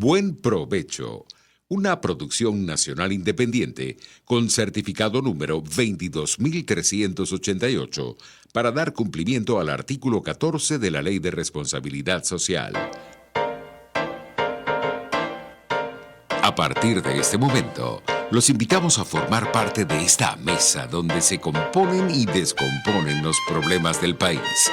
Buen Provecho, una producción nacional independiente con certificado número 22388 para dar cumplimiento al artículo 14 de la Ley de Responsabilidad Social. A partir de este momento, los invitamos a formar parte de esta mesa donde se componen y descomponen los problemas del país.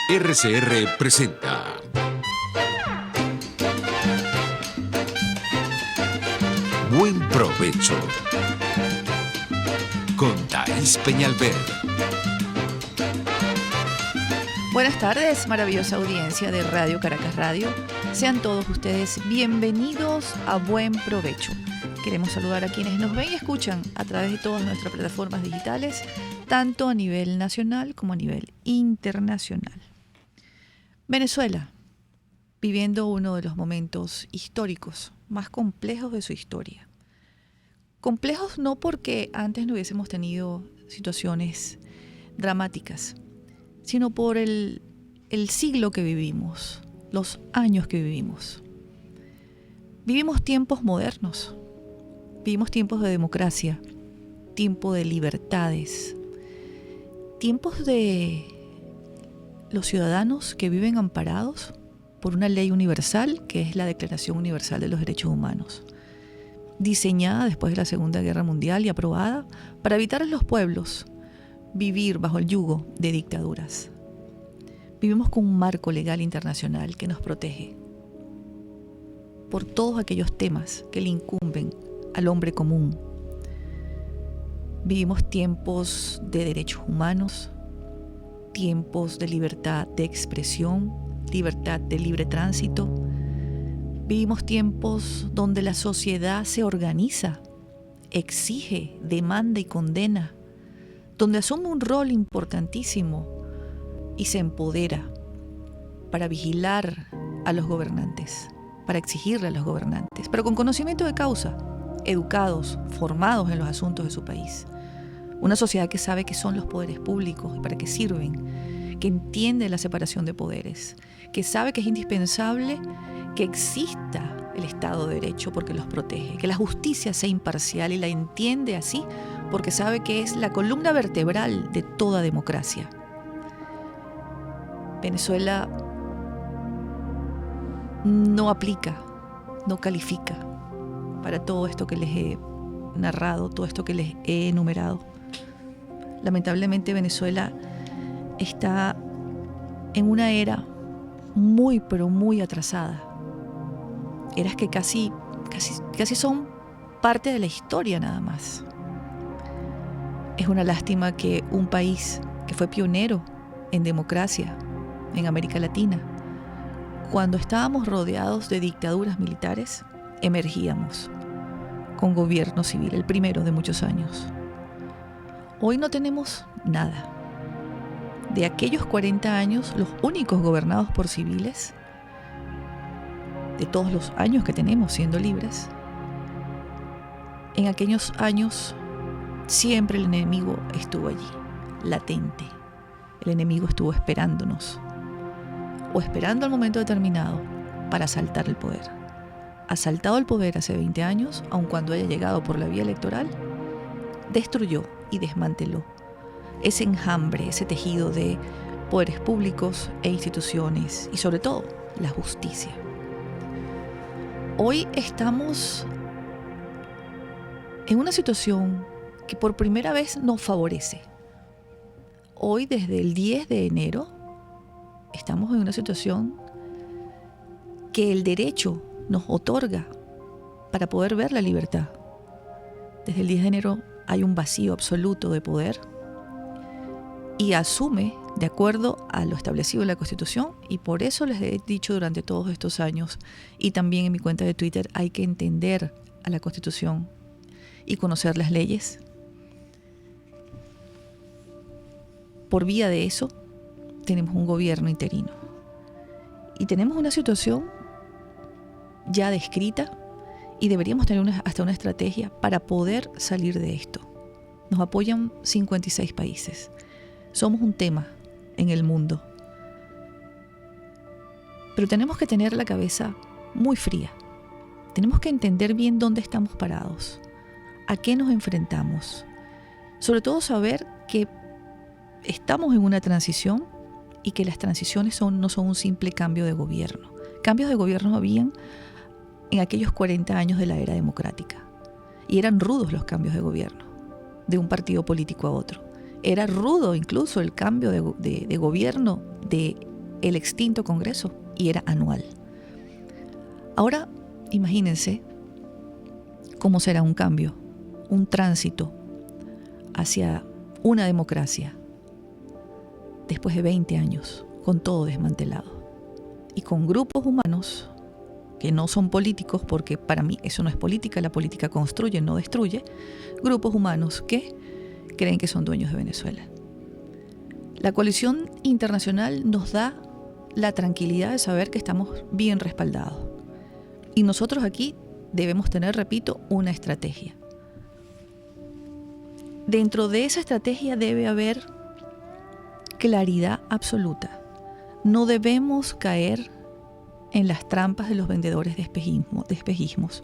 RCR presenta Buen Provecho con Thaís Peñalver. Buenas tardes, maravillosa audiencia de Radio Caracas Radio. Sean todos ustedes bienvenidos a Buen Provecho. Queremos saludar a quienes nos ven y escuchan a través de todas nuestras plataformas digitales, tanto a nivel nacional como a nivel internacional. Venezuela, viviendo uno de los momentos históricos más complejos de su historia. Complejos no porque antes no hubiésemos tenido situaciones dramáticas, sino por el siglo que vivimos, los años que vivimos. Vivimos tiempos modernos, vivimos tiempos de democracia, tiempo de libertades, tiempos de los ciudadanos que viven amparados por una ley universal, que es la Declaración Universal de los Derechos Humanos, diseñada después de la Segunda Guerra Mundial y aprobada para evitar a los pueblos vivir bajo el yugo de dictaduras. Vivimos con un marco legal internacional que nos protege por todos aquellos temas que le incumben al hombre común. Vivimos tiempos de derechos humanos, tiempos de libertad de expresión, libertad de libre tránsito. Vivimos tiempos donde la sociedad se organiza, exige, demanda y condena, donde asume un rol importantísimo y se empodera para vigilar a los gobernantes, para exigirle a los gobernantes, pero con conocimiento de causa, educados, formados en los asuntos de su país. Una sociedad que sabe qué son los poderes públicos y para qué sirven, que entiende la separación de poderes, que sabe que es indispensable que exista el Estado de Derecho porque los protege, que la justicia sea imparcial y la entiende así porque sabe que es la columna vertebral de toda democracia. Venezuela no aplica, no califica para todo esto que les he narrado, todo esto que les he enumerado. Lamentablemente Venezuela está en una era muy, pero muy atrasada. Eras que casi son parte de la historia nada más. Es una lástima que un país que fue pionero en democracia en América Latina, cuando estábamos rodeados de dictaduras militares, emergíamos con gobierno civil, el primero de muchos años. Hoy no tenemos nada. De aquellos 40 años, los únicos gobernados por civiles, de todos los años que tenemos siendo libres, en aquellos años siempre el enemigo estuvo allí, latente. El enemigo estuvo esperándonos, o esperando al momento determinado para asaltar el poder. Asaltado el poder hace 20 años, aun cuando haya llegado por la vía electoral, destruyó y desmanteló ese enjambre, ese tejido de poderes públicos e instituciones y sobre todo la justicia. Hoy estamos en una situación que por primera vez nos favorece. Hoy, desde el 10 de enero, estamos en una situación que el derecho nos otorga para poder ver la libertad. Desde el 10 de enero hay un vacío absoluto de poder y asume de acuerdo a lo establecido en la Constitución, y por eso les he dicho durante todos estos años y también en mi cuenta de Twitter, hay que entender a la Constitución y conocer las leyes. Por vía de eso tenemos un gobierno interino y tenemos una situación ya descrita y deberíamos tener hasta una estrategia para poder salir de esto. Nos apoyan 56 países. Somos un tema en el mundo. Pero tenemos que tener la cabeza muy fría. Tenemos que entender bien dónde estamos parados, a qué nos enfrentamos. Sobre todo saber que estamos en una transición y que las transiciones no son un simple cambio de gobierno. Cambios de gobierno habían en aquellos 40 años de la era democrática. Y eran rudos los cambios de gobierno, de un partido político a otro. Era rudo incluso el cambio de gobierno del extinto Congreso, y era anual. Ahora, imagínense cómo será un cambio, un tránsito hacia una democracia después de 20 años, con todo desmantelado y con grupos humanos que no son políticos, porque para mí eso no es política, la política construye, no destruye, grupos humanos que creen que son dueños de Venezuela. La coalición internacional nos da la tranquilidad de saber que estamos bien respaldados. Y nosotros aquí debemos tener, repito, una estrategia. Dentro de esa estrategia debe haber claridad absoluta. No debemos caer en las trampas de los vendedores de espejismos.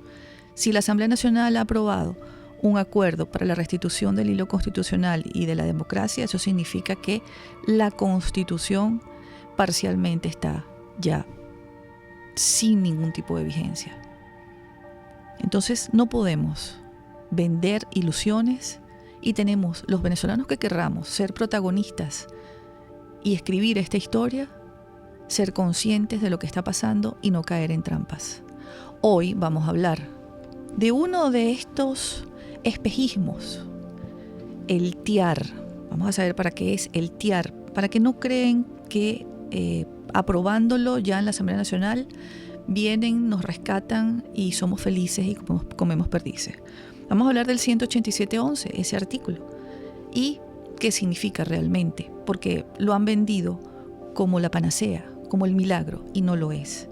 Si la Asamblea Nacional ha aprobado un acuerdo para la restitución del hilo constitucional y de la democracia, eso significa que la Constitución parcialmente está ya sin ningún tipo de vigencia. Entonces no podemos vender ilusiones y tenemos los venezolanos que querramos ser protagonistas y escribir esta historia, ser conscientes de lo que está pasando y no caer en trampas. Hoy vamos a hablar de uno de estos espejismos, el TIAR. Vamos a saber para qué es el TIAR, para que no creen que aprobándolo ya en la Asamblea Nacional vienen, nos rescatan y somos felices y comemos perdices. Vamos a hablar del 187.11, ese artículo, y qué significa realmente, porque lo han vendido como la panacea, como el milagro, y no lo es.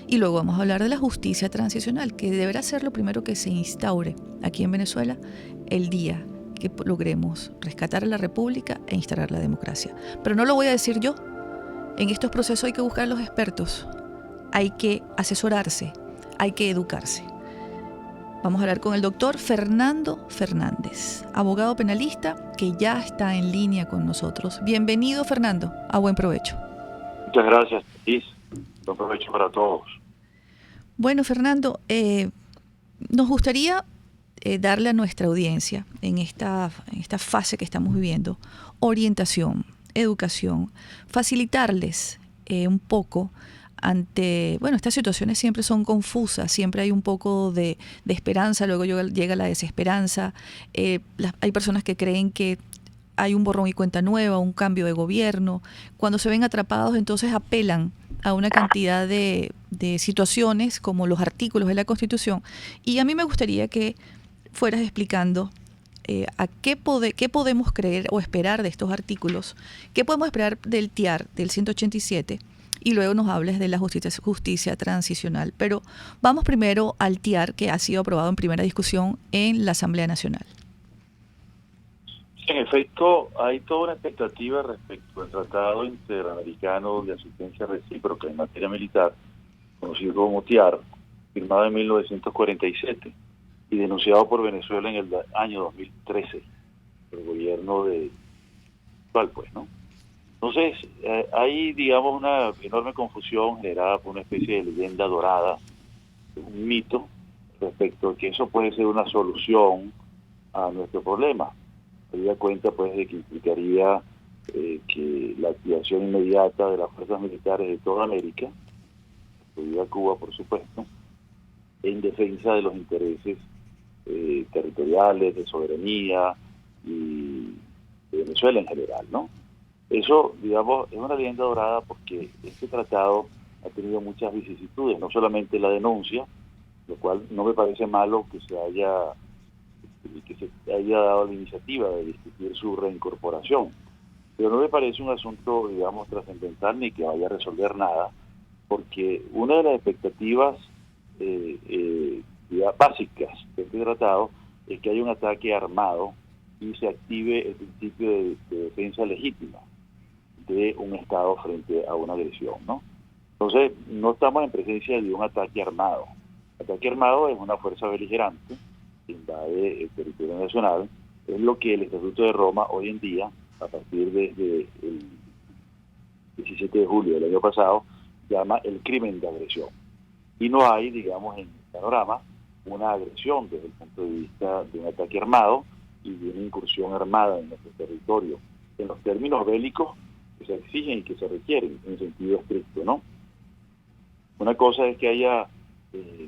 Y luego vamos a hablar de la justicia transicional, que deberá ser lo primero que se instaure aquí en Venezuela el día que logremos rescatar a la República e instalar la democracia. Pero no lo voy a decir yo. En estos procesos hay que buscar a los expertos, hay que asesorarse, hay que educarse. Vamos a hablar con el doctor Fernando Fernández, abogado penalista que ya está en línea con nosotros. Bienvenido, Fernando, a buen provecho. Muchas gracias, Liz. Buen provecho para todos. Bueno, Fernando, nos gustaría darle a nuestra audiencia en esta fase que estamos viviendo orientación, educación, facilitarles un poco ante, estas situaciones siempre son confusas, siempre hay un poco de esperanza, luego llega la desesperanza, hay personas que creen que hay un borrón y cuenta nueva, un cambio de gobierno, cuando se ven atrapados entonces apelan a una cantidad de situaciones como los artículos de la Constitución, y a mí me gustaría que fueras explicando a qué podemos creer o esperar de estos artículos, qué podemos esperar del TIAR, del 187, y luego nos hables de la justicia transicional. Pero vamos primero al TIAR, que ha sido aprobado en primera discusión en la Asamblea Nacional. En efecto, hay toda una expectativa respecto al Tratado Interamericano de Asistencia Recíproca en materia militar, conocido como TIAR, firmado en 1947 y denunciado por Venezuela en el año 2013, por el gobierno actual, ¿no? Entonces, hay, digamos, una enorme confusión generada por una especie de leyenda dorada, un mito respecto a que eso puede ser una solución a nuestro problema. Habida cuenta, pues, de que implicaría que la activación inmediata de las fuerzas militares de toda América, incluida Cuba, por supuesto, en defensa de los intereses territoriales, de soberanía y de Venezuela en general, ¿no? Eso, digamos, es una leyenda dorada porque este tratado ha tenido muchas vicisitudes, no solamente la denuncia, lo cual no me parece malo que se haya dado la iniciativa de discutir su reincorporación, pero no me parece un asunto, digamos, trascendental ni que vaya a resolver nada, porque una de las expectativas básicas de este tratado es que haya un ataque armado y se active el principio de defensa legítima de un Estado frente a una agresión, ¿no? Entonces, no estamos en presencia de un ataque armado. El ataque armado es una fuerza beligerante que invade el territorio nacional. Es lo que el Estatuto de Roma hoy en día, a partir de el 17 de julio del año pasado, llama el crimen de agresión. Y no hay, digamos, en el panorama una agresión desde el punto de vista de un ataque armado y de una incursión armada en nuestro territorio, en los términos bélicos que se exigen y que se requieren, en sentido estricto, ¿no? Una cosa es que haya,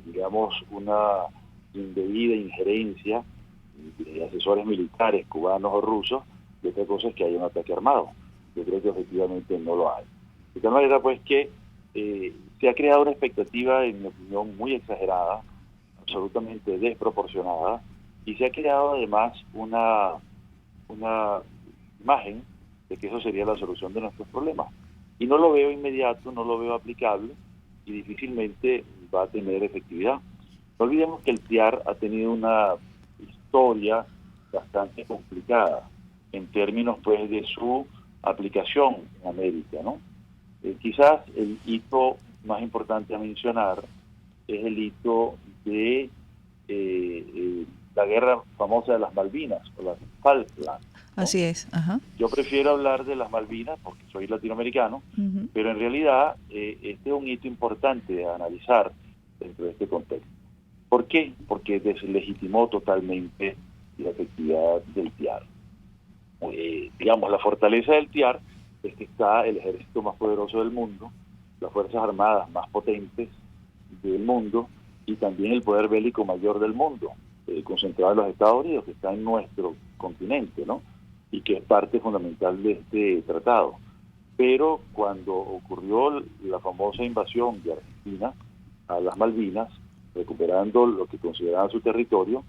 digamos, una indebida injerencia de asesores militares cubanos o rusos, y otra cosa es que haya un ataque armado. Yo creo que efectivamente no lo hay. De tal manera, pues, que se ha creado una expectativa, en mi opinión, muy exagerada, absolutamente desproporcionada, y se ha creado además una imagen de que eso sería la solución de nuestros problemas. Y no lo veo inmediato, no lo veo aplicable, y difícilmente va a tener efectividad. No olvidemos que el TIAR ha tenido una historia bastante complicada en términos, pues, de su aplicación en América, ¿no? Quizás el hito más importante a mencionar es el hito de la guerra famosa de las Malvinas, o las Falklands, ¿no? Así es. Ajá. Yo prefiero hablar de las Malvinas porque soy latinoamericano, Ujú. pero en realidad este es un hito importante a analizar dentro de este contexto. ¿Por qué? Porque deslegitimó totalmente la efectividad del TIAR. Digamos, la fortaleza del TIAR es que está el ejército más poderoso del mundo, las fuerzas armadas más potentes del mundo y también el poder bélico mayor del mundo, concentrado en los Estados Unidos, que está en nuestro continente, ¿no? Y que es parte fundamental de este tratado. Pero cuando ocurrió la famosa invasión de Argentina a las Malvinas, recuperando lo que consideraban su territorio,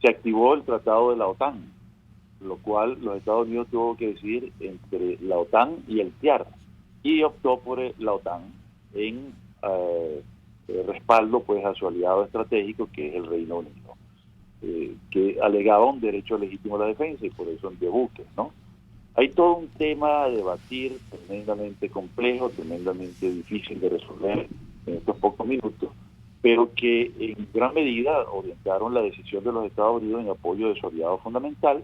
se activó el tratado de la OTAN, lo cual los Estados Unidos tuvo que decidir entre la OTAN y el TIAR, y optó por la OTAN en respaldo, pues, a su aliado estratégico, que es el Reino Unido, que alegaba un derecho legítimo a la defensa y por eso envió buques, ¿no? Hay todo un tema a debatir tremendamente complejo, tremendamente difícil de resolver en estos pocos minutos, pero que en gran medida orientaron la decisión de los Estados Unidos en apoyo de su aliado fundamental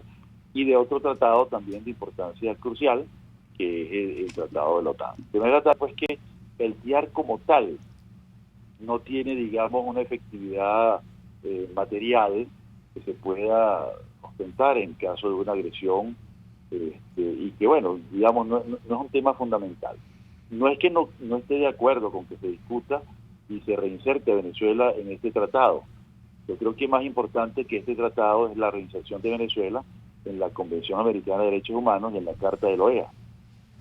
y de otro tratado también de importancia crucial, que es el tratado de la OTAN. De manera tal, pues, que el TIAR como tal no tiene, digamos, una efectividad material que se pueda ostentar en caso de una agresión, y que, bueno, digamos, no es un tema fundamental. No es que no esté de acuerdo con que se discuta y se reinserte a Venezuela en este tratado. Yo creo que más importante que este tratado es la reinserción de Venezuela en la Convención Americana de Derechos Humanos y en la Carta de la OEA,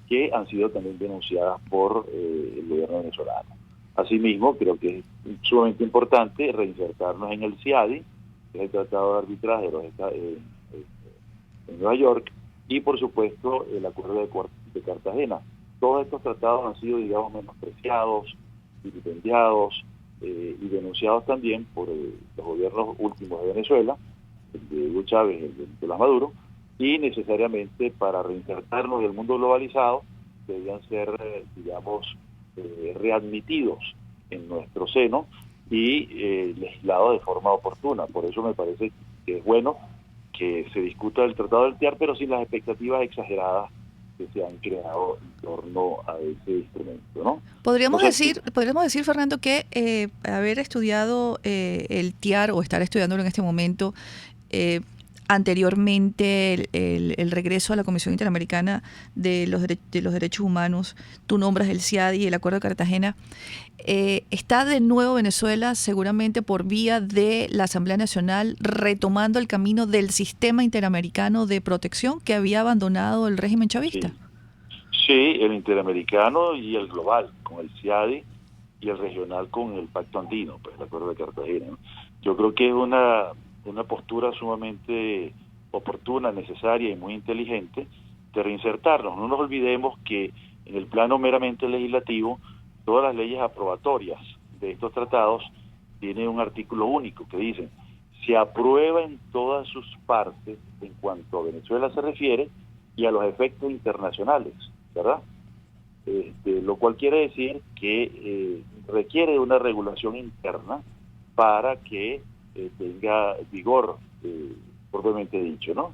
que han sido también denunciadas por el gobierno venezolano. Asimismo, creo que es sumamente importante reinsertarnos en el CIADI, que es el Tratado de Arbitraje de los en Nueva York, y por supuesto el Acuerdo de Cartagena. Todos estos tratados han sido, digamos, menospreciados, vilipendiados y denunciados también por los gobiernos últimos de Venezuela, el de Hugo Chávez, el de Nicolás Maduro, y necesariamente para reinsertarnos en el mundo globalizado debían ser, digamos, readmitidos en nuestro seno y legislados de forma oportuna. Por eso me parece que es bueno que se discuta el Tratado del TIAR, pero sin las expectativas exageradas que se han creado en torno a ese instrumento, ¿no? Podríamos Entonces, decir, Fernando, que haber estudiado el TIAR o estar estudiándolo en este momento, anteriormente el regreso a la Comisión Interamericana de los Derechos Humanos, tú nombras el CIADI y el Acuerdo de Cartagena, está de nuevo Venezuela seguramente por vía de la Asamblea Nacional retomando el camino del sistema interamericano de protección que había abandonado el régimen chavista. sí, el interamericano y el global, con el CIADI, y el regional con el Pacto Andino, pues el Acuerdo de Cartagena, ¿no? Yo creo que es una postura sumamente oportuna, necesaria y muy inteligente de reinsertarnos. No nos olvidemos que en el plano meramente legislativo, todas las leyes aprobatorias de estos tratados tienen un artículo único que dice: se aprueba en todas sus partes en cuanto a Venezuela se refiere y a los efectos internacionales, ¿verdad? lo cual quiere decir que requiere una regulación interna para que tenga vigor, propiamente dicho, ¿no?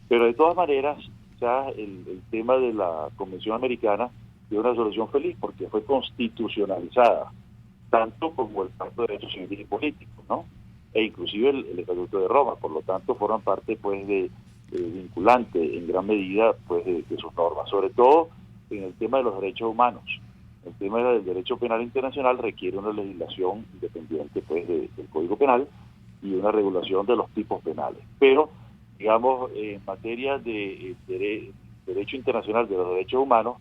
Pero de todas maneras, ya el tema de la Convención Americana dio una solución feliz porque fue constitucionalizada, tanto como el Pacto de Derechos Civiles y Políticos, ¿no? E inclusive el Estatuto de Roma, por lo tanto forman parte pues de vinculante en gran medida pues de sus normas, sobre todo en el tema de los derechos humanos. El tema del derecho penal internacional requiere una legislación independiente pues del Código Penal y una regulación de los tipos penales. Pero, digamos, en materia de derecho internacional de los derechos humanos,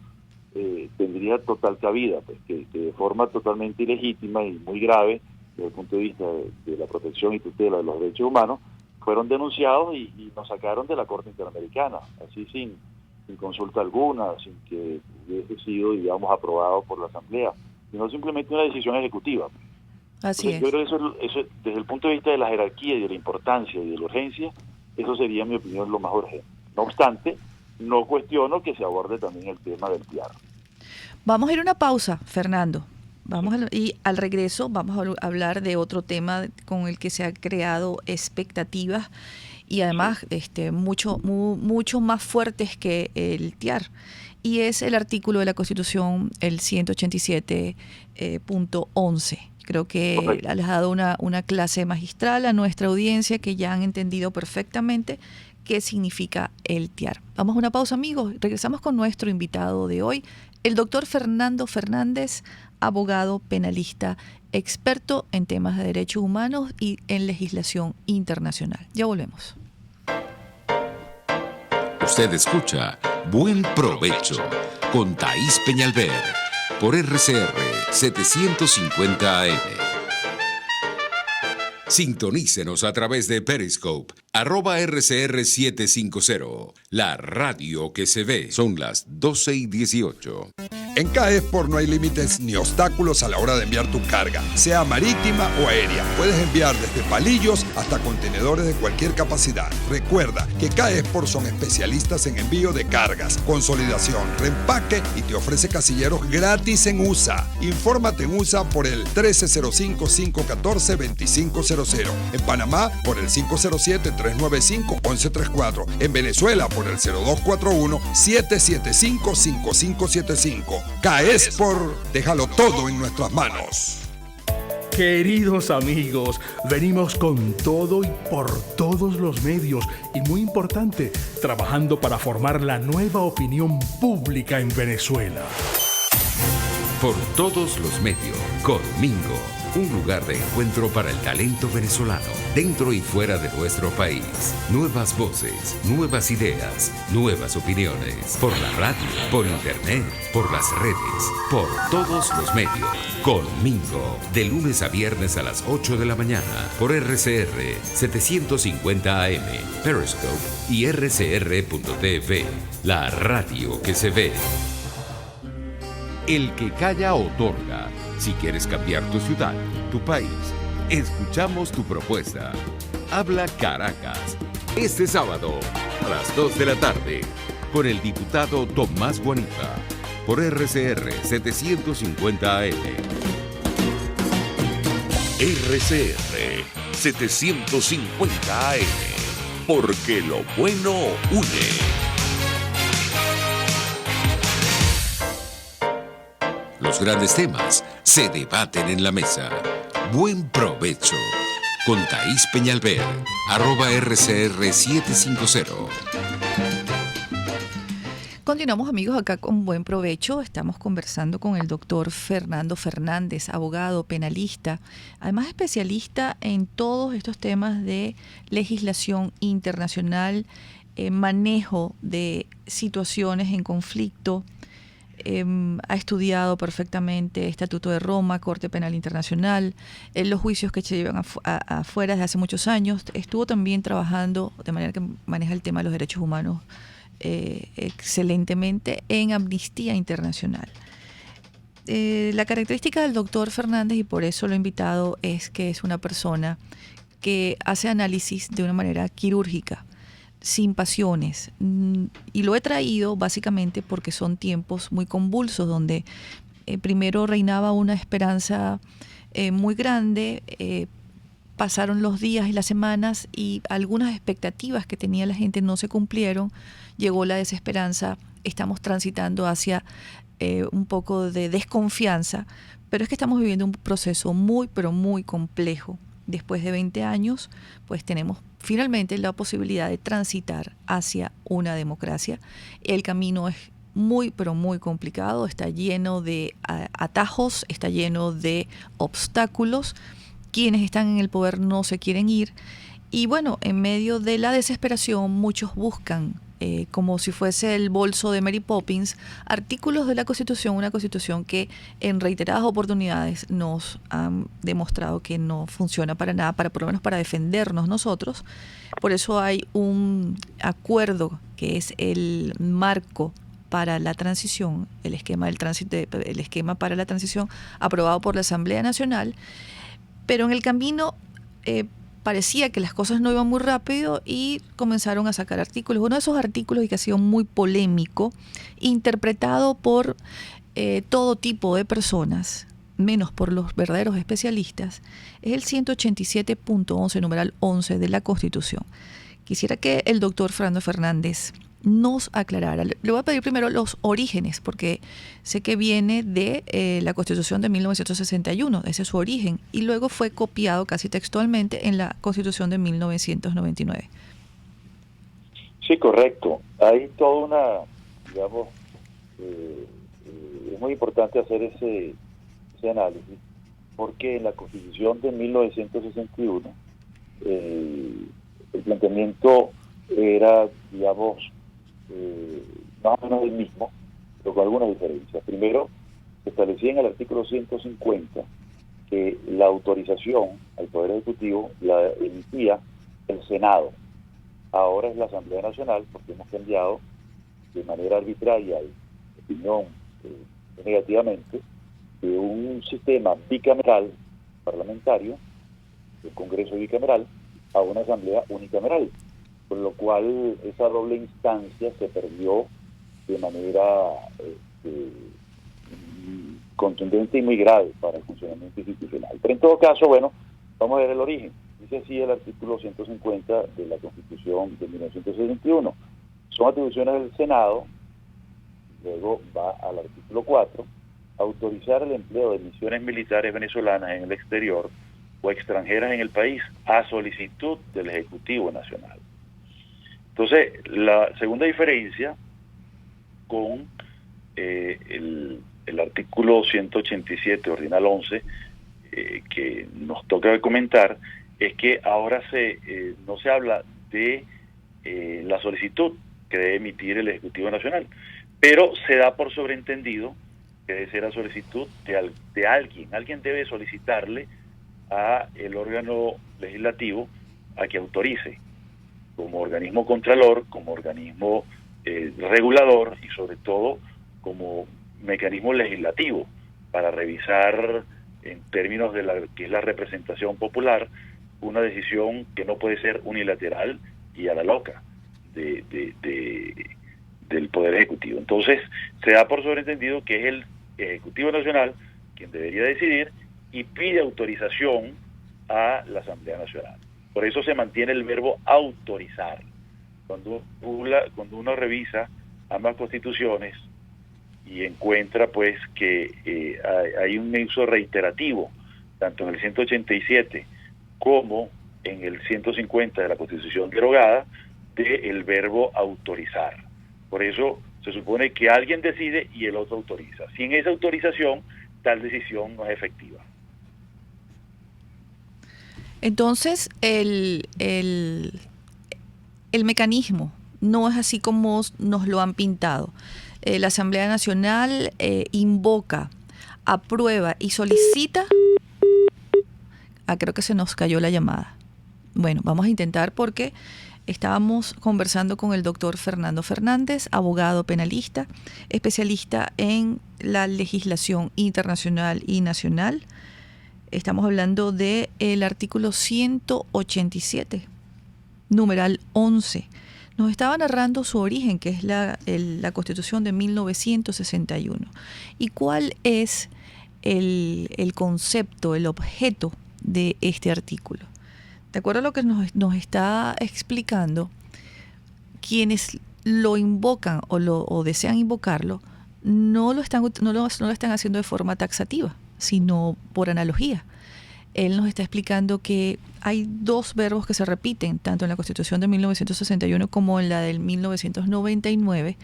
tendría total cabida, pues que de forma totalmente ilegítima y muy grave desde el punto de vista de la protección y tutela de los derechos humanos, fueron denunciados y nos sacaron de la Corte Interamericana, así sin consulta alguna, sin que hubiese sido, digamos, aprobado por la Asamblea, sino simplemente una decisión ejecutiva. Así Entonces, yo creo que eso, desde el punto de vista de la jerarquía y de la importancia y de la urgencia, eso sería, en mi opinión, lo más urgente. No obstante, no cuestiono que se aborde también el tema del TIAR. Vamos a ir a una pausa, Fernando. Y al regreso vamos a hablar de otro tema con el que se han creado expectativas y además mucho más fuertes que el TIAR. Y es el artículo de la Constitución, el 187.11. Creo que les ha dado una clase magistral a nuestra audiencia que ya han entendido perfectamente qué significa el TIAR. Vamos a una pausa, amigos. Regresamos con nuestro invitado de hoy, el doctor Fernando Fernández, abogado penalista, experto en temas de derechos humanos y en legislación internacional. Ya volvemos. Usted escucha Buen Provecho con Thaís Peñalver por RCR 750 AM. Sintonícenos a través de Periscope, @RCR750, la radio que se ve. Son las 12:18. En Caesport no hay límites ni obstáculos a la hora de enviar tu carga, sea marítima o aérea. Puedes enviar desde palillos hasta contenedores de cualquier capacidad. Recuerda que Caesport son especialistas en envío de cargas, consolidación, reempaque y te ofrece casilleros gratis en USA. Infórmate en USA por el 1305-514-2500. En Panamá por el 507-395-1134. En Venezuela por el 0241-775-5575. Caesport, déjalo todo en nuestras manos. Queridos amigos, venimos con todo y por todos los medios y muy importante, trabajando para formar la nueva opinión pública en Venezuela. Por todos los medios, Conmingo, un lugar de encuentro para el talento venezolano, dentro y fuera de nuestro país. Nuevas voces, nuevas ideas, nuevas opiniones. Por la radio, por internet, por las redes, por todos los medios. Conmingo, de lunes a viernes a las 8 de la mañana, por RCR 750 AM, Periscope y rcr.tv, la radio que se ve. El que calla otorga. Si quieres cambiar tu ciudad, tu país, escuchamos tu propuesta. Habla Caracas. Este sábado, a las 2 de la tarde, con el diputado Tomás Guanipa, por RCR 750 AM. RCR 750 AM, porque lo bueno une. Los grandes temas se debaten en la mesa. Buen provecho con Thaís Peñalver, @RCR750. Continuamos, amigos, acá con Buen Provecho. Estamos conversando con el doctor Fernando Fernández, abogado penalista, además especialista en todos estos temas de legislación internacional, manejo de situaciones en conflicto. Ha estudiado perfectamente Estatuto de Roma, Corte Penal Internacional, los juicios que se llevan afuera desde hace muchos años. Estuvo también trabajando de manera que maneja el tema de los derechos humanos excelentemente en Amnistía Internacional. La característica del doctor Fernández, y por eso lo he invitado, es que es una persona que hace análisis de una manera quirúrgica sin pasiones. Y lo he traído básicamente porque son tiempos muy convulsos donde primero reinaba una esperanza muy grande, pasaron los días y las semanas y algunas expectativas que tenía la gente no se cumplieron, llegó la desesperanza, estamos transitando hacia un poco de desconfianza, pero es que estamos viviendo un proceso muy, pero muy complejo. Después de 20 años, pues tenemos finalmente la posibilidad de transitar hacia una democracia. El camino es muy, pero muy complicado, está lleno de atajos, está lleno de obstáculos. Quienes están en el poder no se quieren ir. Y bueno, en medio de la desesperación, muchos buscan, como si fuese el bolso de Mary Poppins, artículos de la Constitución, una Constitución que en reiteradas oportunidades nos han demostrado que no funciona para nada, por lo menos para defendernos nosotros. Por eso hay un acuerdo que es el marco para la transición, el esquema para la transición aprobado por la Asamblea Nacional, pero en el camino parecía que las cosas no iban muy rápido y comenzaron a sacar artículos. Uno de esos artículos, y que ha sido muy polémico, interpretado por todo tipo de personas, menos por los verdaderos especialistas, es el 187.11, numeral 11 de la Constitución. Quisiera que el doctor Fernando Fernández nos aclarara. Le voy a pedir primero los orígenes, porque sé que viene de la Constitución de 1961, ese es su origen, y luego fue copiado casi textualmente en la Constitución de 1999. Sí, correcto. Hay toda una, digamos, es muy importante hacer ese análisis, porque en la Constitución de 1961 el planteamiento era, digamos, más o menos el mismo, pero con algunas diferencias. Primero, se establecía en el artículo 150 que la autorización al Poder Ejecutivo la emitía el Senado. Ahora es la Asamblea Nacional, porque hemos cambiado de manera arbitraria y opinión negativamente de un sistema bicameral parlamentario, del Congreso bicameral, a una Asamblea unicameral, por lo cual esa doble instancia se perdió de manera contundente y muy grave para el funcionamiento institucional. Pero en todo caso, bueno, vamos a ver el origen. Dice así el artículo 150 de la Constitución de 1961. Son atribuciones del Senado, luego va al artículo 4, autorizar el empleo de misiones militares venezolanas en el exterior o extranjeras en el país a solicitud del Ejecutivo Nacional. Entonces, la segunda diferencia con el artículo 187, ordinal 11, que nos toca comentar, es que ahora no se habla de la solicitud que debe emitir el Ejecutivo Nacional, pero se da por sobreentendido que debe ser la solicitud de alguien. Alguien debe solicitarle a el órgano legislativo a que autorice, como organismo contralor, como organismo regulador y sobre todo como mecanismo legislativo para revisar en términos de que es la representación popular una decisión que no puede ser unilateral y a la loca del Poder Ejecutivo. Entonces se da por sobreentendido que es el Ejecutivo Nacional quien debería decidir y pide autorización a la Asamblea Nacional. Por eso se mantiene el verbo autorizar. Cuando uno revisa ambas constituciones y encuentra pues que hay un uso reiterativo, tanto en el 187 como en el 150 de la Constitución derogada, del verbo autorizar. Por eso se supone que alguien decide y el otro autoriza. Sin esa autorización, tal decisión no es efectiva. Entonces, el mecanismo no es así como nos lo han pintado. La Asamblea Nacional invoca, aprueba y solicita. Creo que se nos cayó la llamada. Bueno, vamos a intentar porque estábamos conversando con el doctor Fernando Fernández, abogado penalista, especialista en la legislación internacional y nacional. Estamos hablando del artículo 187, numeral 11 nos estaba narrando su origen, que es la Constitución de 1961. ¿Y cuál es el concepto, el objeto de este artículo? De acuerdo a lo que nos está explicando, quienes lo invocan o desean invocarlo, no lo están haciendo de forma taxativa, sino por analogía. Él nos está explicando que hay dos verbos que se repiten, tanto en la Constitución de 1961 como en la del 1999,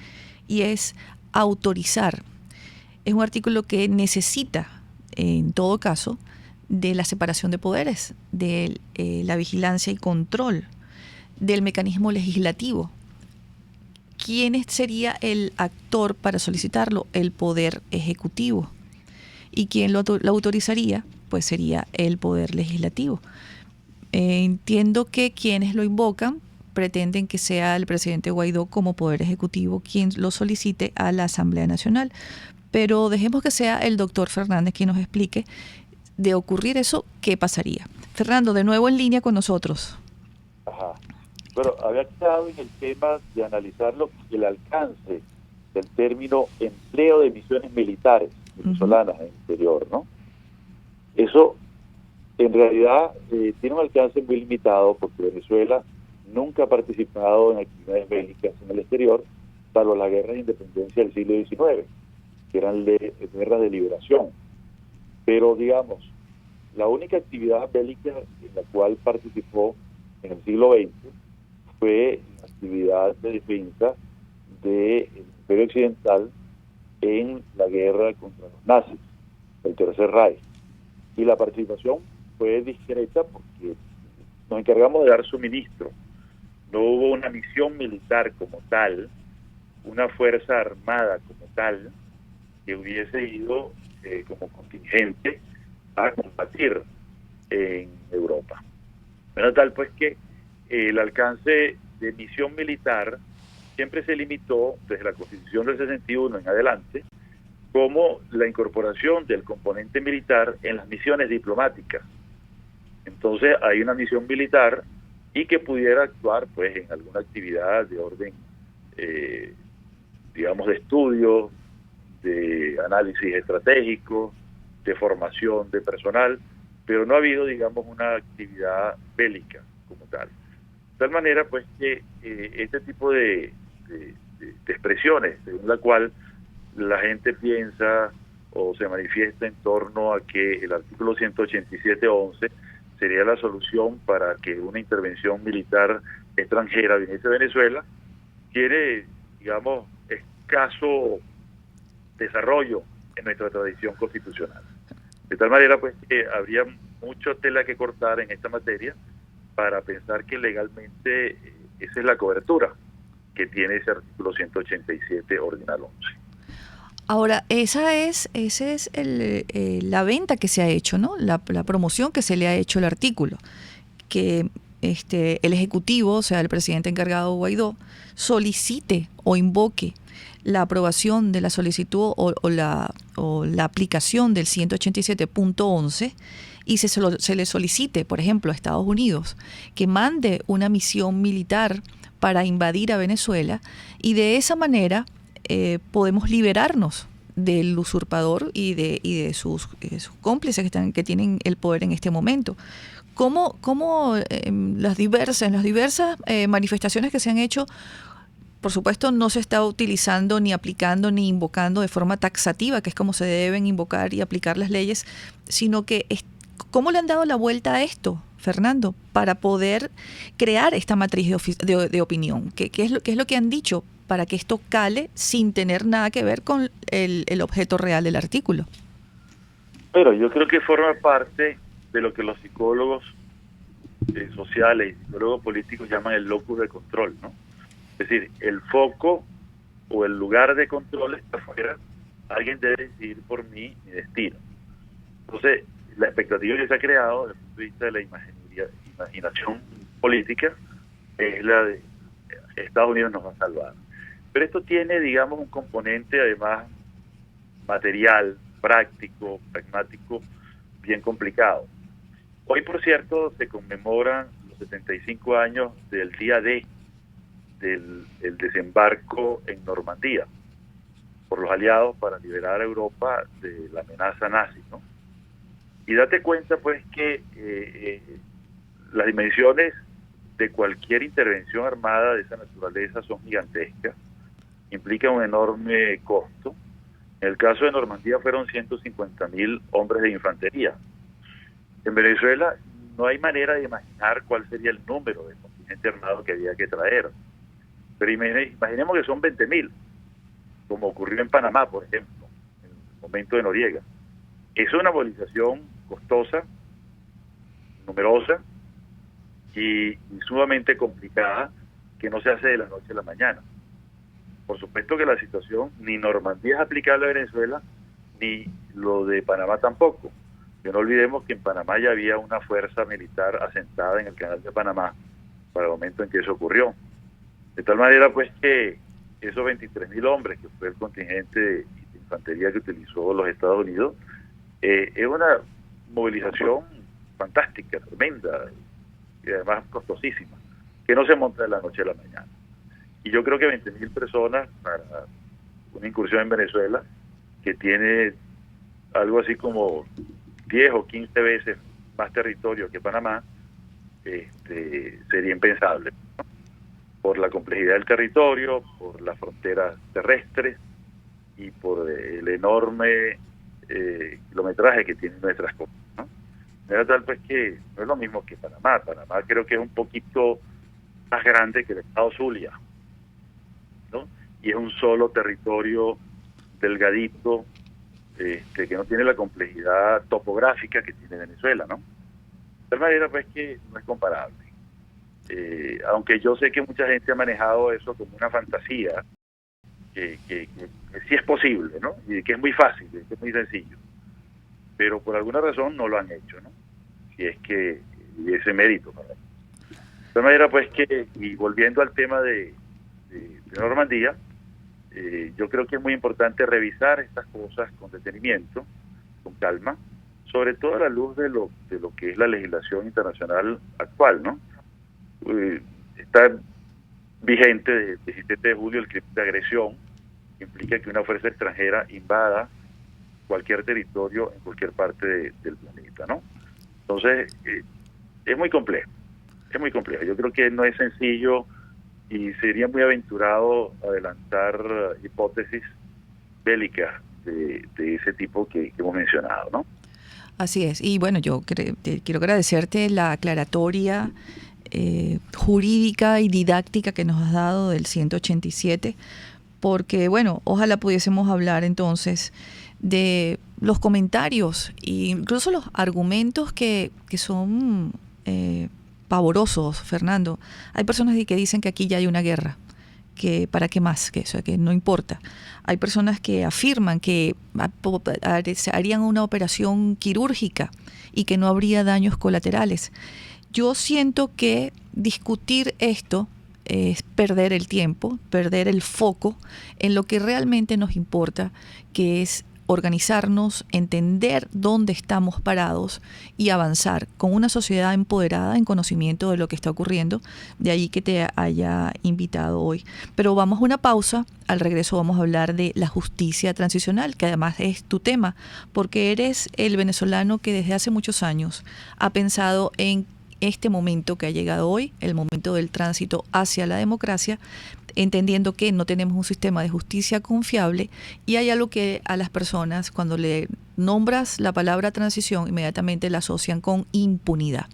y es autorizar. Es un artículo que necesita, en todo caso, de la separación de poderes, de la vigilancia y control, del mecanismo legislativo. ¿Quién sería el actor para solicitarlo? El Poder Ejecutivo. ¿Y quién lo autorizaría? Pues sería el Poder Legislativo. Entiendo que quienes lo invocan pretenden que sea el presidente Guaidó como Poder Ejecutivo quien lo solicite a la Asamblea Nacional. Pero dejemos que sea el doctor Fernández quien nos explique, de ocurrir eso, ¿qué pasaría? Fernando, de nuevo en línea con nosotros. Ajá. Bueno, había quedado en el tema de analizar el alcance del término empleo de misiones militares venezolanas en el exterior, ¿no? Eso, en realidad, tiene un alcance muy limitado porque Venezuela nunca ha participado en actividades bélicas en el exterior, salvo las guerras de independencia del siglo XIX, que eran guerras de liberación. Pero, digamos, la única actividad bélica en la cual participó en el siglo XX fue la actividad de defensa del Imperio Occidental en la guerra contra los nazis, el Tercer Reich. Y la participación fue discreta porque nos encargamos de dar suministro. No hubo una misión militar como tal, una fuerza armada como tal, que hubiese ido como contingente a combatir en Europa. Bueno, tal pues que el alcance de misión militar siempre se limitó desde la Constitución del 61 en adelante como la incorporación del componente militar en las misiones diplomáticas. Entonces hay una misión militar y que pudiera actuar pues en alguna actividad de orden digamos de estudio, de análisis estratégico, de formación de personal, pero no ha habido, digamos, una actividad bélica como tal. De tal manera, pues, que este tipo de expresiones, según la cual la gente piensa o se manifiesta en torno a que el artículo 187.11 sería la solución para que una intervención militar extranjera viniese a Venezuela, tiene, digamos, escaso desarrollo en nuestra tradición constitucional. De tal manera, pues, que habría mucha tela que cortar en esta materia para pensar que legalmente esa es la cobertura que tiene ese artículo 187 ordinal 11. Ahora, esa es la venta que se ha hecho, ¿no? La promoción que se le ha hecho al artículo, que el Ejecutivo, o sea, el presidente encargado Guaidó, solicite o invoque la aprobación de la solicitud o la aplicación del 187.11 y se le solicite, por ejemplo, a Estados Unidos que mande una misión militar para invadir a Venezuela, y de esa manera podemos liberarnos del usurpador y de sus cómplices que tienen el poder en este momento. ¿Cómo las diversas manifestaciones que se han hecho? Por supuesto, no se está utilizando, ni aplicando, ni invocando de forma taxativa, que es como se deben invocar y aplicar las leyes, sino que ¿cómo le han dado la vuelta a esto, Fernando, para poder crear esta matriz de opinión? ¿Qué es lo que han dicho para que esto cale sin tener nada que ver con el objeto real del artículo? Pero yo creo que forma parte de lo que los psicólogos sociales y psicólogos políticos llaman el locus de control, ¿no? Es decir, el foco o el lugar de control está afuera, alguien debe decidir por mí mi destino. Entonces, la expectativa que se ha creado desde el punto de vista de la imaginación política es la de Estados Unidos nos va a salvar. Pero esto tiene, digamos, un componente además material, práctico, pragmático, bien complicado. Hoy, por cierto, se conmemoran los 75 años del Día D, el desembarco en Normandía por los aliados para liberar a Europa de la amenaza nazi, ¿no? Y date cuenta, pues, que las dimensiones de cualquier intervención armada de esa naturaleza son gigantescas, implican un enorme costo. En el caso de Normandía fueron 150.000 hombres de infantería. En Venezuela no hay manera de imaginar cuál sería el número de contingente armado que había que traer. Pero imaginemos que son 20.000, como ocurrió en Panamá, por ejemplo, en el momento de Noriega. Es una movilización costosa, numerosa y sumamente complicada, que no se hace de la noche a la mañana. Por supuesto que la situación, ni Normandía es aplicable a Venezuela, ni lo de Panamá tampoco. Que no olvidemos que en Panamá ya había una fuerza militar asentada en el canal de Panamá para el momento en que eso ocurrió. De tal manera, pues, que esos 23.000 hombres, que fue el contingente de infantería que utilizó los Estados Unidos, es una movilización fantástica, tremenda, y además costosísima, que no se monta de la noche a la mañana. Y yo creo que 20.000 personas para una incursión en Venezuela, que tiene algo así como 10 o 15 veces más territorio que Panamá, sería impensable, ¿no? Por la complejidad del territorio, por las fronteras terrestres y por el enorme kilometraje que tienen nuestras costas, ¿no? Era tal, pues, que no es lo mismo que Panamá. Panamá creo que es un poquito más grande que el estado Zulia, ¿no? Y es un solo territorio delgadito, que no tiene la complejidad topográfica que tiene Venezuela, ¿no? De tal manera, pues, que no es comparable. Aunque yo sé que mucha gente ha manejado eso como una fantasía, que sí es posible, ¿no? Y que es muy fácil, que es muy sencillo. Pero por alguna razón no lo han hecho, ¿no? Si es que ese mérito, ¿no? De tal manera, pues, que, y volviendo al tema de Normandía, yo creo que es muy importante revisar estas cosas con detenimiento, con calma, sobre todo a la luz de lo que es la legislación internacional actual, ¿no? Está vigente desde el 17 de julio el crimen de agresión, que implica que una fuerza extranjera invada cualquier territorio en cualquier parte del planeta, ¿no? Entonces, es muy complejo, Yo creo que no es sencillo y sería muy aventurado adelantar hipótesis bélicas de ese tipo que hemos mencionado, ¿no? Así es. Y bueno, yo quiero agradecerte la aclaratoria jurídica y didáctica que nos has dado del 187, porque, bueno, ojalá pudiésemos hablar entonces de los comentarios e incluso los argumentos que son pavorosos, Fernando. Hay personas que dicen que aquí ya hay una guerra, que para qué más que eso, que no importa. Hay personas que afirman que harían una operación quirúrgica y que no habría daños colaterales. Yo siento que discutir esto es perder el tiempo, perder el foco en lo que realmente nos importa, que es organizarnos, entender dónde estamos parados y avanzar con una sociedad empoderada en conocimiento de lo que está ocurriendo. De ahí que te haya invitado hoy. Pero vamos a una pausa. Al regreso vamos a hablar de la justicia transicional, que además es tu tema, porque eres el venezolano que desde hace muchos años ha pensado en este momento que ha llegado hoy, el momento del tránsito hacia la democracia, entendiendo que no tenemos un sistema de justicia confiable y hay algo que a las personas, cuando le nombras la palabra transición, inmediatamente la asocian con impunidad.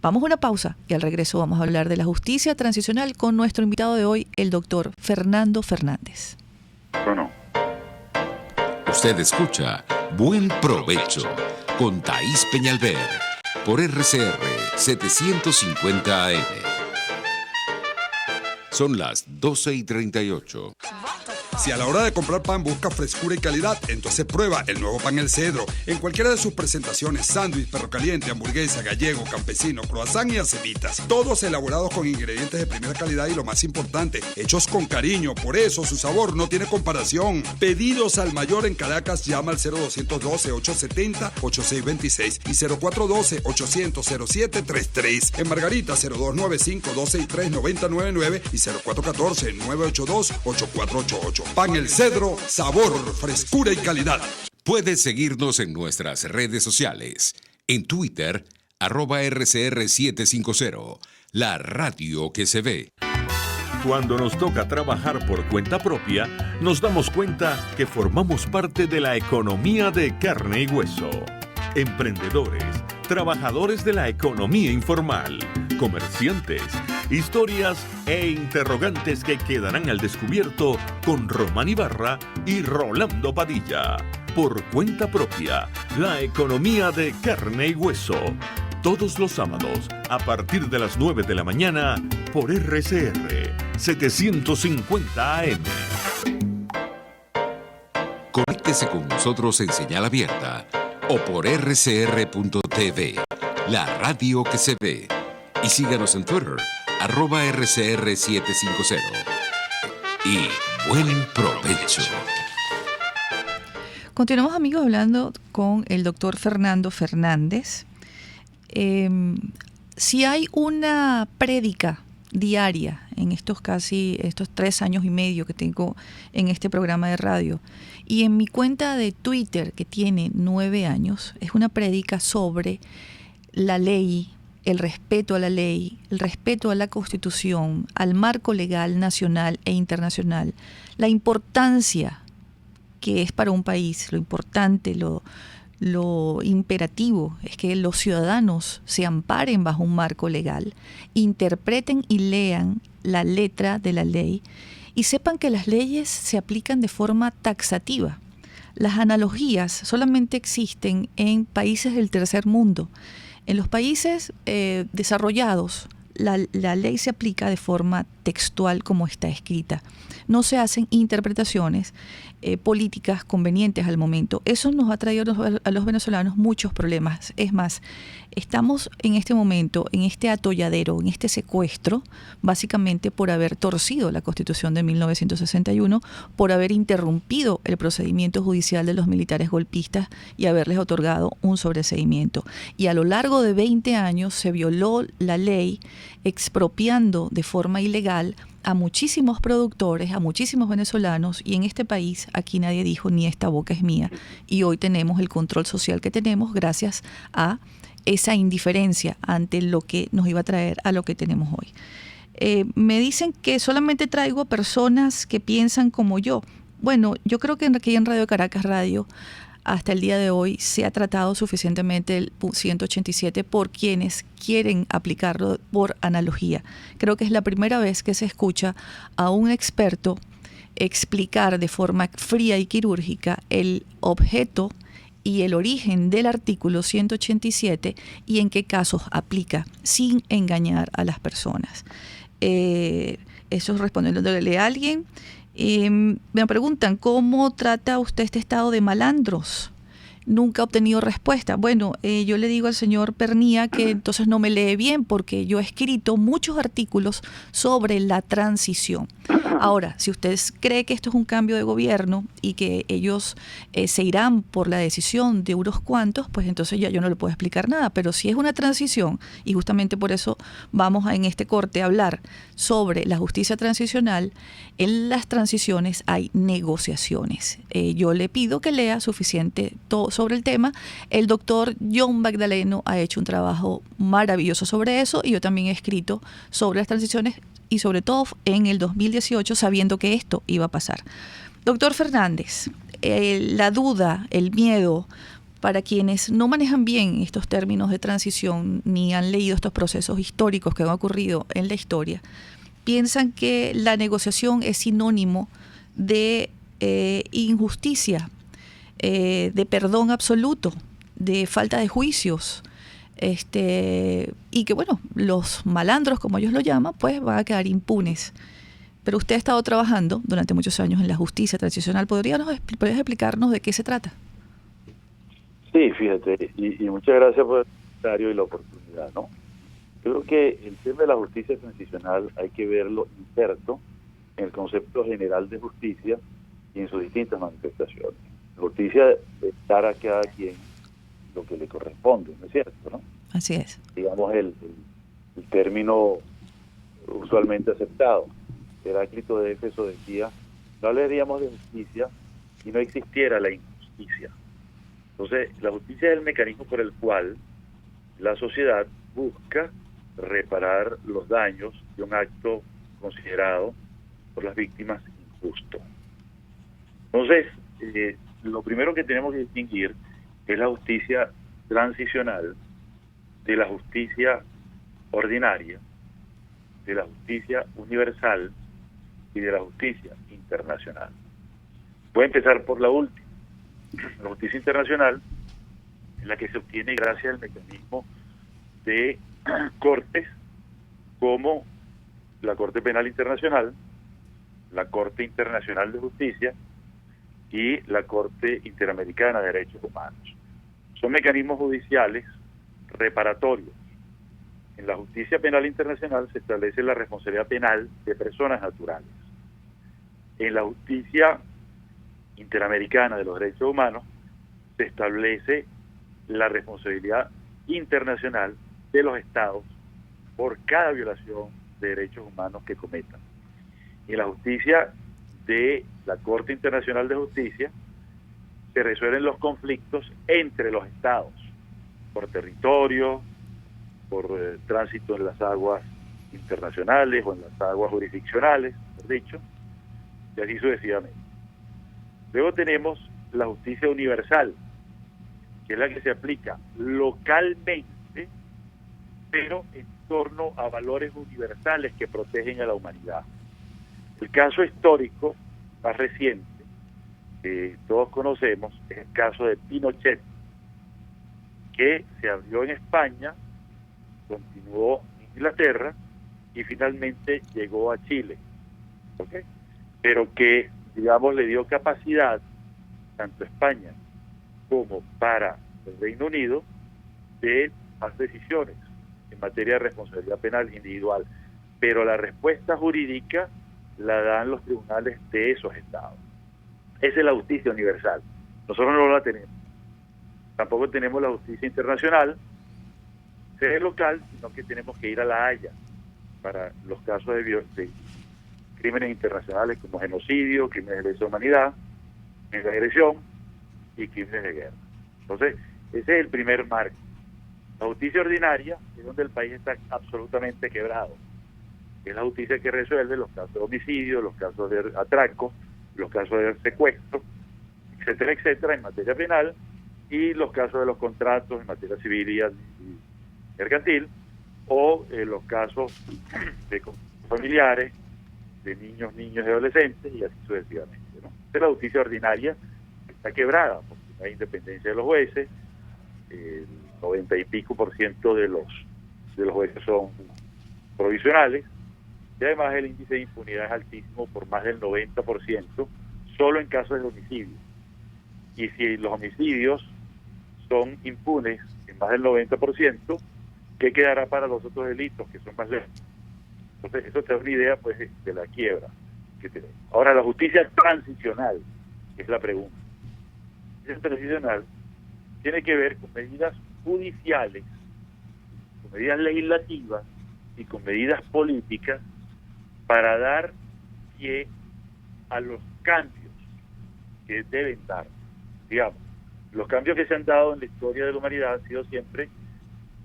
Vamos a una pausa y al regreso vamos a hablar de la justicia transicional con nuestro invitado de hoy, el doctor Fernando Fernández. Bueno. Usted escucha Buen Provecho con Thaís Peñalver por RCR 750 AM. Son las 12:38. Si a la hora de comprar pan busca frescura y calidad, entonces prueba el nuevo pan El Cedro. En cualquiera de sus presentaciones, sándwich, perro caliente, hamburguesa, gallego, campesino, croissant y acenitas. Todos elaborados con ingredientes de primera calidad y lo más importante, hechos con cariño. Por eso su sabor no tiene comparación. Pedidos al mayor en Caracas, llama al 0212-870-8626 y 0412-800-0733. En Margarita, 0295-263-9099 y 0414-982-8488. Pan El Cedro, sabor, frescura y calidad. Puedes seguirnos en nuestras redes sociales. En Twitter, @RCR750, la radio que se ve. Cuando nos toca trabajar por cuenta propia, nos damos cuenta que formamos parte de la economía de carne y hueso. Emprendedores, trabajadores de la economía informal, comerciantes, historias e interrogantes que quedarán al descubierto con Román Ibarra y Rolando Padilla. Por cuenta propia, la economía de carne y hueso. Todos los sábados, a partir de las 9 de la mañana, por RCR 750 AM. Conéctese con nosotros en señal abierta o por rcr.tv, la radio que se ve. Y síganos en Twitter, @RCR750. Y buen provecho. Continuamos, amigos, hablando con el doctor Fernando Fernández. Si hay una prédica diaria en estos 3 años y medio que tengo en este programa de radio, y en mi cuenta de Twitter, que tiene 9 años, es una prédica sobre la ley, el respeto a la ley, el respeto a la Constitución, al marco legal nacional e internacional, la importancia que es para un país, lo importante, lo imperativo es que los ciudadanos se amparen bajo un marco legal, interpreten y lean la letra de la ley y sepan que las leyes se aplican de forma taxativa. Las analogías solamente existen en países del tercer mundo. En los países desarrollados, la ley se aplica de forma textual como está escrita. No se hacen interpretaciones políticas convenientes al momento. Eso nos ha traído a los venezolanos muchos problemas. Es más, estamos en este momento, en este atolladero, en este secuestro, básicamente por haber torcido la Constitución de 1961, por haber interrumpido el procedimiento judicial de los militares golpistas y haberles otorgado un sobreseimiento. Y a lo largo de 20 años se violó la ley, expropiando de forma ilegal a muchísimos productores, a muchísimos venezolanos, y en este país aquí nadie dijo ni esta boca es mía, y hoy tenemos el control social que tenemos gracias a esa indiferencia ante lo que nos iba a traer a lo que tenemos hoy. Me dicen que solamente traigo a personas que piensan como yo. Bueno, yo creo que aquí en Radio Caracas Radio hasta el día de hoy se ha tratado suficientemente el 187 por quienes quieren aplicarlo por analogía. Creo que es la primera vez que se escucha a un experto explicar de forma fría y quirúrgica el objeto y el origen del artículo 187 y en qué casos aplica sin engañar a las personas. Eso respondiéndole a alguien. Me preguntan, ¿cómo trata usted este estado de malandros? Nunca he obtenido respuesta. Bueno, yo le digo al señor Pernía que entonces no me lee bien porque yo he escrito muchos artículos sobre la transición. Ahora, si usted cree que esto es un cambio de gobierno y que ellos se irán por la decisión de unos cuantos, pues entonces ya yo no le puedo explicar nada. Pero si es una transición, y justamente por eso vamos en este corte a hablar sobre la justicia transicional, en las transiciones hay negociaciones. Yo le pido que lea suficiente sobre el tema. El doctor John Magdaleno ha hecho un trabajo maravilloso sobre eso y yo también he escrito sobre las transiciones y sobre todo en el 2018 sabiendo que esto iba a pasar. Doctor Fernández, la duda, el miedo para quienes no manejan bien estos términos de transición ni han leído estos procesos históricos que han ocurrido en la historia, piensan que la negociación es sinónimo de injusticia, de perdón absoluto, de falta de juicios, y que bueno, los malandros, como ellos lo llaman, pues van a quedar impunes. Pero usted ha estado trabajando durante muchos años en la justicia transicional. ¿Podrías explicarnos de qué se trata? Sí, fíjate, y muchas gracias por el comentario y la oportunidad, ¿no? Yo creo que el tema de la justicia transicional hay que verlo inserto en el concepto general de justicia y en sus distintas manifestaciones. La justicia es dar a cada quien lo que le corresponde, ¿no es cierto? ¿No? Así es. Digamos el término usualmente aceptado. Heráclito de Éfeso decía, no hablaríamos de justicia si no existiera la injusticia. Entonces, la justicia es el mecanismo por el cual la sociedad busca reparar los daños de un acto considerado por las víctimas injusto. Entonces, lo primero que tenemos que distinguir es la justicia transicional de la justicia ordinaria, de la justicia universal y de la justicia internacional. Voy a empezar por la última. La justicia internacional es la que se obtiene gracias al mecanismo de cortes como la Corte Penal Internacional, la Corte Internacional de Justicia y la Corte Interamericana de Derechos Humanos. Son mecanismos judiciales reparatorios. En la justicia penal internacional se establece la responsabilidad penal de personas naturales. En la justicia interamericana de los derechos humanos se establece la responsabilidad internacional de los estados por cada violación de derechos humanos que cometan. Y en la justicia de la Corte Internacional de Justicia se resuelven los conflictos entre los estados por territorio, por tránsito en las aguas internacionales o en las aguas jurisdiccionales, mejor dicho, y así sucesivamente. Luego tenemos la justicia universal, que es la que se aplica localmente, pero en torno a valores universales que protegen a la humanidad. El caso histórico más reciente, que todos conocemos, es el caso de Pinochet, que se abrió en España, continuó en Inglaterra y finalmente llegó a Chile, ¿okay? Pero que, digamos, le dio capacidad tanto a España como para el Reino Unido de tomar decisiones en materia de responsabilidad penal individual, pero la respuesta jurídica la dan los tribunales de esos estados. Esa es la justicia universal. Nosotros no la tenemos. Tampoco tenemos la justicia internacional, sede local, sino que tenemos que ir a La Haya para los casos de crímenes internacionales como genocidio, crímenes de lesa humanidad, crímenes de agresión y crímenes de guerra. Entonces, ese es el primer marco. La justicia ordinaria es donde el país está absolutamente quebrado. Es la justicia que resuelve los casos de homicidio, los casos de atraco, los casos de secuestro, etcétera, etcétera, en materia penal, y los casos de los contratos en materia civil y mercantil, o los casos de familiares, de niños y adolescentes, y así sucesivamente, ¿no? Esta es la justicia ordinaria, que está quebrada, porque no hay independencia de los jueces, el 90 y pico % de los jueces son provisionales, y además el índice de impunidad es altísimo por más del 90%, solo en casos de homicidio. Y si los homicidios son impunes en más del 90%, ¿qué quedará para los otros delitos que son más leves? Entonces, eso te da una idea, pues, de la quiebra que tenemos. Ahora, la justicia transicional es la pregunta. La justicia transicional tiene que ver con medidas judiciales, con medidas legislativas y con medidas políticas para dar pie a los cambios que deben dar. Digamos, los cambios que se han dado en la historia de la humanidad han sido siempre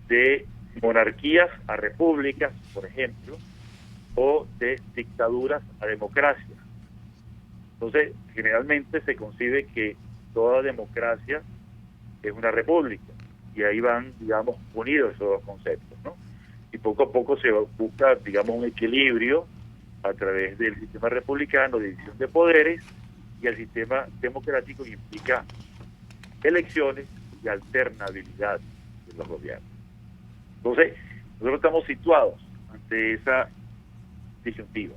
de monarquías a repúblicas, por ejemplo, o de dictaduras a democracias. Entonces, generalmente se concibe que toda democracia es una república, y ahí van, digamos, unidos esos dos conceptos, ¿no? Y poco a poco se busca, digamos, un equilibrio a través del sistema republicano, de división de poderes, y el sistema democrático que implica elecciones y alternabilidad de los gobiernos. Entonces, nosotros estamos situados ante esa disyuntiva.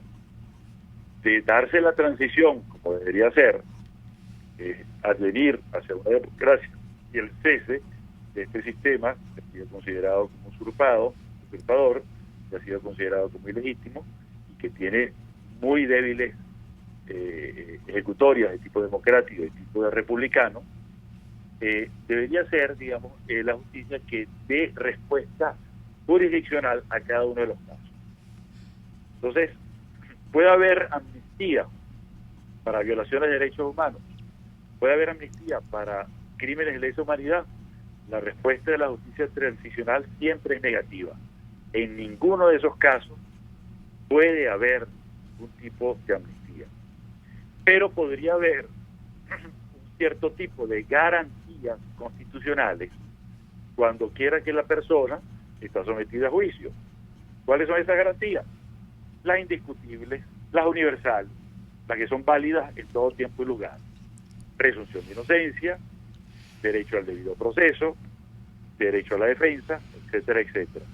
de darse la transición, como debería ser, advenir hacia una democracia y el cese de este sistema, que ha sido considerado como usurpador, que ha sido considerado como ilegítimo y que tiene muy débiles ejecutorias de tipo democrático y de tipo de republicano, debería ser, digamos, la justicia que dé respuesta jurisdiccional a cada uno de los casos. Entonces, puede haber amnistía para violaciones de derechos humanos, puede haber amnistía para crímenes de lesa humanidad. La respuesta de la justicia transicional siempre es negativa. En ninguno de esos casos puede haber un tipo de amnistía. Pero podría haber un cierto tipo de garantías constitucionales cuando quiera que la persona está sometida a juicio. ¿Cuáles son esas garantías? Las indiscutibles, las universales, las que son válidas en todo tiempo y lugar. Presunción de inocencia, derecho al debido proceso, derecho a la defensa, etcétera, etcétera.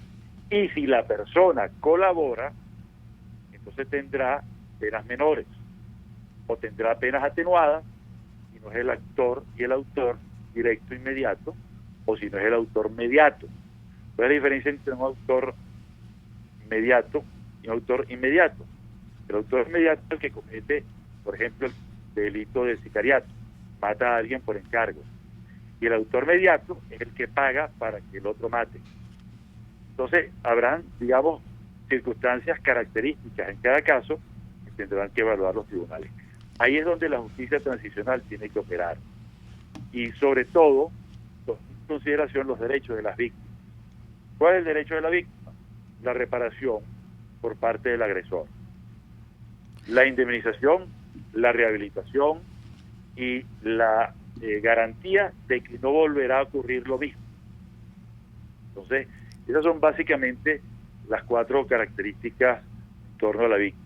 Y si la persona colabora, entonces tendrá penas menores o tendrá penas atenuadas si no es el actor y el autor directo inmediato, o si no es el autor mediato. ¿Cuál es la diferencia entre un autor mediato y un autor inmediato? El autor inmediato es el que comete, por ejemplo, el delito de sicariato, mata a alguien por encargo. Y el autor mediato es el que paga para que el otro mate. Entonces, habrán, digamos, circunstancias características en cada caso que tendrán que evaluar los tribunales. Ahí es donde la justicia transicional tiene que operar. Y sobre todo, tomar en consideración los derechos de las víctimas. ¿Cuál es el derecho de la víctima? La reparación por parte del agresor. La indemnización, la rehabilitación y la garantía de que no volverá a ocurrir lo mismo. Entonces, esas son básicamente las 4 características en torno a la víctima.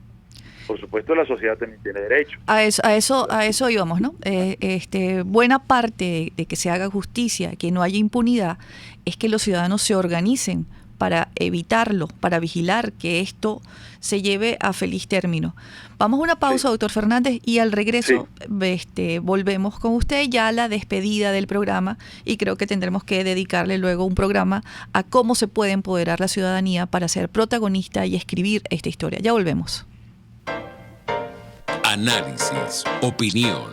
Por supuesto, la sociedad también tiene derecho. A eso íbamos, ¿no? Buena parte de que se haga justicia, que no haya impunidad, es que los ciudadanos se organicen para evitarlo, para vigilar que esto se lleve a feliz término. Vamos a una pausa, doctor Fernández, y al regreso volvemos con usted ya a la despedida del programa, y creo que tendremos que dedicarle luego un programa a cómo se puede empoderar la ciudadanía para ser protagonista y escribir esta historia. Ya volvemos. Análisis, opinión,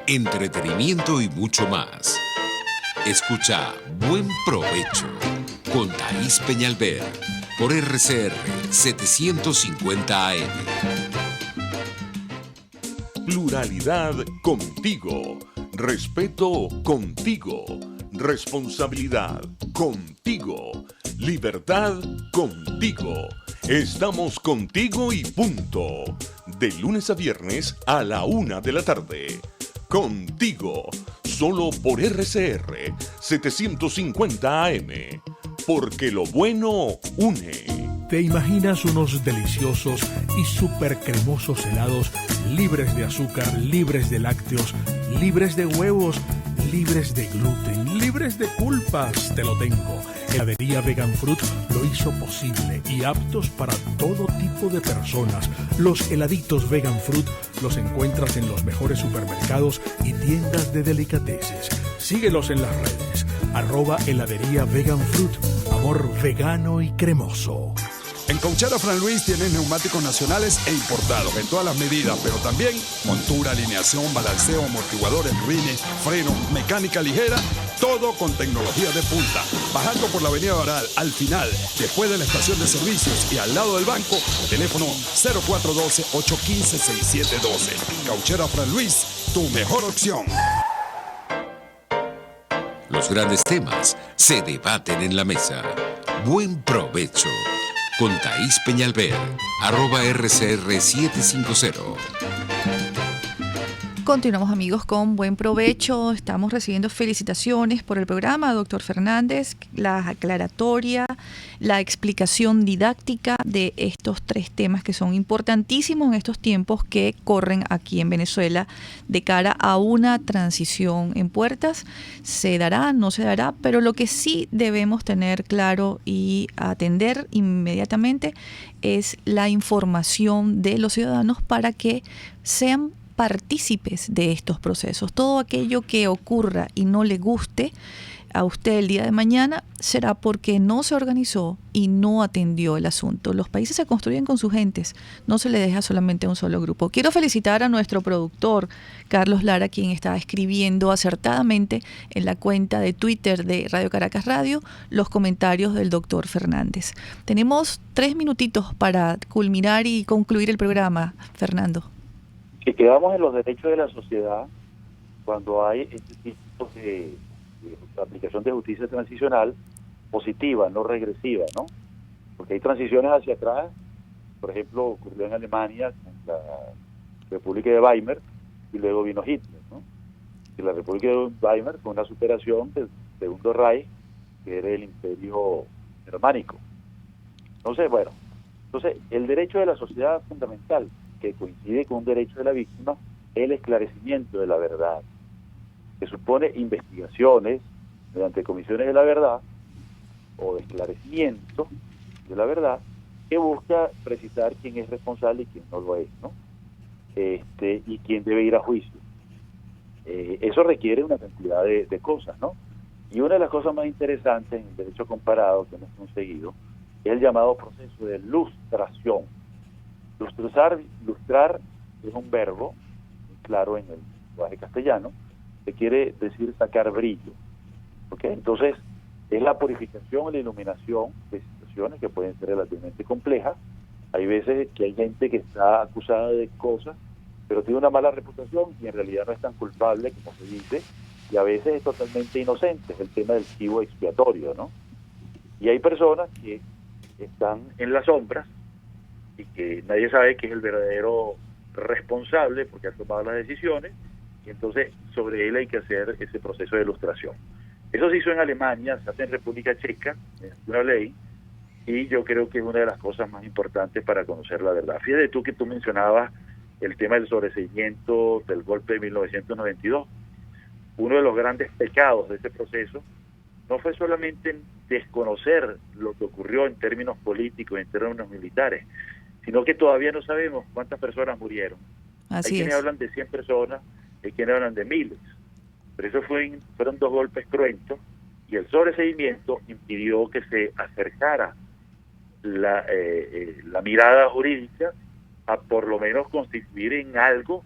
entretenimiento y mucho más. Escucha Buen Provecho con Thaís Peñalver por RCR 750 AM. Pluralidad contigo. Respeto contigo. Responsabilidad contigo. Libertad contigo. Estamos contigo y punto. De lunes a viernes a la 1 de la tarde. Contigo. Solo por RCR 750 AM. Porque lo bueno une. ¿Te imaginas unos deliciosos y súper cremosos helados libres de azúcar, libres de lácteos, libres de huevos, libres de gluten, libres de culpas? Te lo tengo. Heladería Vegan Fruit lo hizo posible y aptos para todo tipo de personas. Los heladitos Vegan Fruit los encuentras en los mejores supermercados y tiendas de delicateces. Síguelos en las redes. @heladería Vegan Fruit. Amor vegano y cremoso. En Cauchera Fran Luis tienes neumáticos nacionales e importados en todas las medidas, pero también montura, alineación, balanceo, amortiguadores, rines, freno, mecánica ligera, todo con tecnología de punta. Bajando por la avenida Baral, al final, después de la estación de servicios y al lado del banco, teléfono 0412-815-6712. Cauchera Fran Luis, tu mejor opción. Los grandes temas se debaten en la mesa. Buen provecho con Thaís Peñalver, @RCR750. Continuamos, amigos, con Buen Provecho. Estamos recibiendo felicitaciones por el programa, doctor Fernández, la aclaratoria, la explicación didáctica de estos 3 temas que son importantísimos en estos tiempos que corren aquí en Venezuela de cara a una transición en puertas. Se dará, no se dará, pero lo que sí debemos tener claro y atender inmediatamente es la información de los ciudadanos para que sean partícipes de estos procesos. Todo aquello que ocurra y no le guste a usted el día de mañana será porque no se organizó y no atendió el asunto. Los países se construyen con sus gentes, no se le deja solamente a un solo grupo. Quiero felicitar a nuestro productor, Carlos Lara, quien está escribiendo acertadamente en la cuenta de Twitter de Radio Caracas Radio los comentarios del doctor Fernández. Tenemos 3 minutitos para culminar y concluir el programa, Fernando. Si quedamos en los derechos de la sociedad, cuando hay este tipo de aplicación de justicia transicional positiva, no regresiva, ¿no? Porque hay transiciones hacia atrás, por ejemplo, ocurrió en Alemania con la República de Weimar y luego vino Hitler, ¿no? Y la República de Weimar fue una superación del Segundo Reich, que era el imperio germánico. Entonces, bueno, el derecho de la sociedad es fundamental, que coincide con un derecho de la víctima, el esclarecimiento de la verdad, que supone investigaciones mediante comisiones de la verdad o de esclarecimiento de la verdad, que busca precisar quién es responsable y quién no lo es, ¿no? Y quién debe ir a juicio. Eso requiere una cantidad de cosas, ¿no? Y una de las cosas más interesantes en el derecho comparado que hemos conseguido es el llamado proceso de lustración. Lustrar es un verbo, muy claro en el lenguaje castellano, que quiere decir sacar brillo. ¿Okay? Entonces, es la purificación y la iluminación de situaciones que pueden ser relativamente complejas. Hay veces que hay gente que está acusada de cosas, pero tiene una mala reputación y en realidad no es tan culpable como se dice, y a veces es totalmente inocente. Es el tema del chivo expiatorio, ¿no? Y hay personas que están en las sombras y que nadie sabe que es el verdadero responsable porque ha tomado las decisiones, y entonces sobre él hay que hacer ese proceso de ilustración. Eso se hizo en Alemania, se hace en República Checa, es una ley, y yo creo que es una de las cosas más importantes para conocer la verdad. Fíjate tú que tú mencionabas el tema del sobreseimiento del golpe de 1992. Uno de los grandes pecados de ese proceso no fue solamente desconocer lo que ocurrió en términos políticos, en términos militares, sino que todavía no sabemos cuántas personas murieron. Así hay quienes es. hablan de 100 personas, hay quienes hablan de miles, pero eso fueron 2 golpes cruentos, y el sobreseimiento impidió que se acercara la mirada jurídica a por lo menos constituir en algo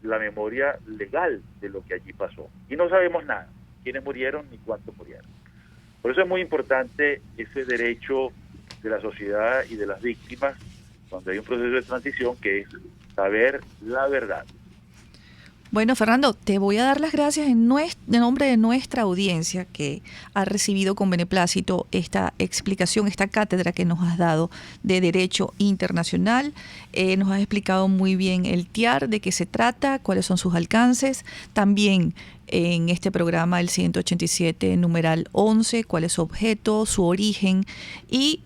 la memoria legal de lo que allí pasó. Y no sabemos nada, quiénes murieron ni cuántos murieron. Por eso es muy importante ese derecho de la sociedad y de las víctimas cuando hay un proceso de transición, que es saber la verdad. Bueno, Fernando, te voy a dar las gracias en nombre de nuestra audiencia que ha recibido con beneplácito esta explicación, esta cátedra que nos has dado de Derecho Internacional. Nos has explicado muy bien el TIAR, de qué se trata, cuáles son sus alcances. También en este programa el 187, numeral 11, cuál es su objeto, su origen, y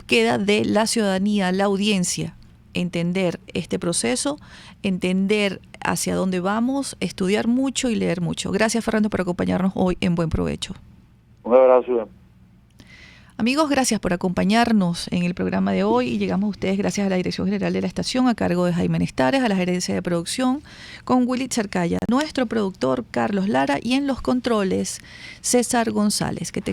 queda de la ciudadanía, la audiencia, entender este proceso, entender hacia dónde vamos, estudiar mucho y leer mucho. Gracias, Fernando, por acompañarnos hoy en Buen Provecho. Un abrazo. Amigos, gracias por acompañarnos en el programa de hoy, y llegamos a ustedes gracias a la Dirección General de la Estación a cargo de Jaime Nestares, a la Gerencia de Producción con Willy Cercaya, nuestro productor Carlos Lara, y en los controles César González. Que tengan